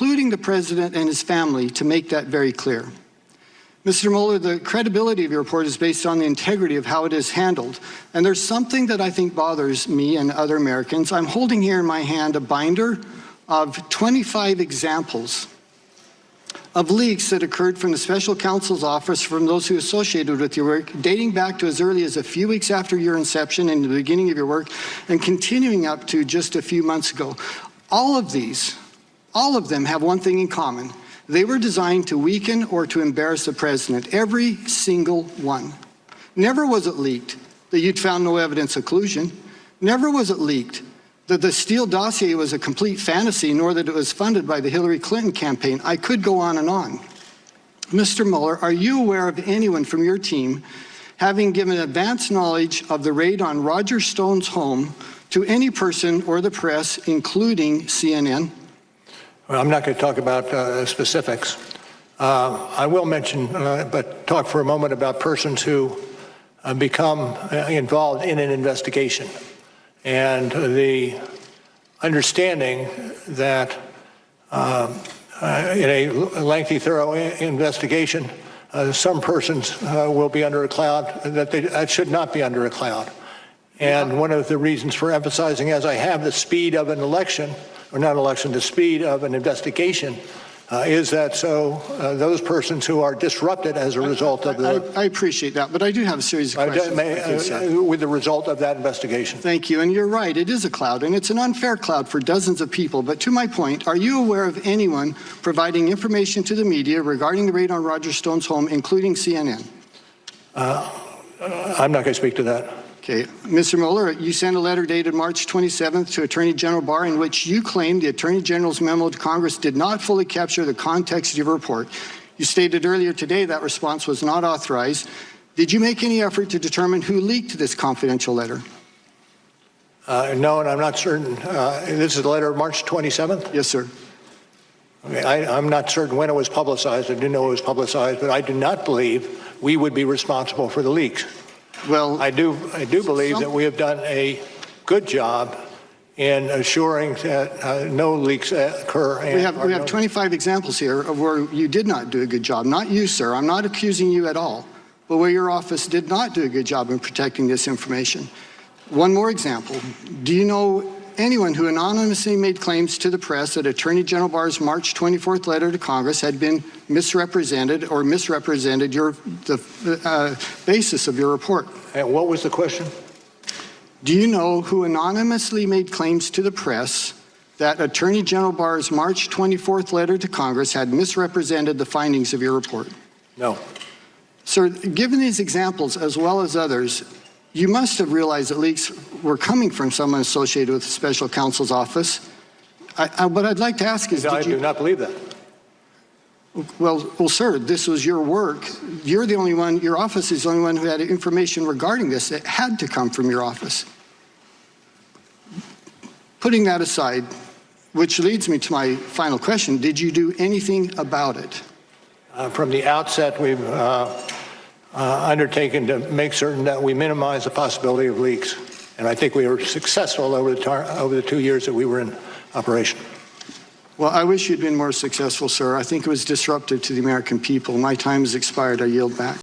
including the President and his family, to make that very clear. Mr. Mueller, the credibility of your report is based on the integrity of how it is handled. And there's something that I think bothers me and other Americans. I'm holding here in my hand a binder of 25 examples of leaks that occurred from the special counsel's office from those who associated with your work, dating back to as early as a few weeks after your inception and the beginning of your work, and continuing up to just a few months ago. All of them have one thing in common. They were designed to weaken or to embarrass the president, every single one. Never was it leaked that you'd found no evidence of collusion. Never was it leaked that the Steele dossier was a complete fantasy, nor that it was funded by the Hillary Clinton campaign. I could go on and on. Mr. Mueller, are you aware of anyone from your team having given advance knowledge of the raid on Roger Stone's home to any person or the press, including CNN? Well, I'm not going to talk about specifics. I will mention, but talk for a moment about persons who become involved in an investigation. And the understanding that in a lengthy, thorough investigation, some persons will be under a cloud that should not be under a cloud. And one of the reasons for emphasizing, as I have, the speed of an election, or not election, the speed of an investigation, is that so those persons who are disrupted as a result of the... I appreciate that, but I do have a series of questions. With the result of that investigation. Thank you, and you're right, it is a cloud, and it's an unfair cloud for dozens of people. But to my point, are you aware of anyone providing information to the media regarding the raid on Roger Stone's home, including CNN? I'm not going to speak to that. Okay. Mr. Mueller, you sent a letter dated March 27th to Attorney General Barr in which you claimed the Attorney General's memo to Congress did not fully capture the context of your report. You stated earlier today that response was not authorized. Did you make any effort to determine who leaked this confidential letter? No, and I'm not certain. This is the letter of March 27th? Yes, sir. Okay, I'm not certain when it was publicized. I didn't know it was publicized, but I do not believe we would be responsible for the leaks. Well, I do believe that we have done a good job in assuring that no leaks occur. And we have 25 examples here of where you did not do a good job. Not you, sir. I'm not accusing you at all, but where your office did not do a good job in protecting this information. One more example. Do you know anyone who anonymously made claims to the press that Attorney General Barr's March 24th letter to Congress had been misrepresented or misrepresented the basis of your report? And what was the question? Do you know who anonymously made claims to the press that Attorney General Barr's March 24th letter to Congress had misrepresented the findings of your report? No. Sir, given these examples as well as others, you must have realized that leaks were coming from someone associated with the special counsel's office. What I'd like to ask is, I do not believe that. Well, sir, this was your work. You're the only one, your office is the only one who had information regarding this. It had to come from your office. Putting that aside, which leads me to my final question, did you do anything about it? From the outset, we've undertaken to make certain that we minimize the possibility of leaks. And I think we were successful over the 2 years that we were in operation. Well, I wish you'd been more successful, sir. I think it was disruptive to the American people. My time has expired. I yield back.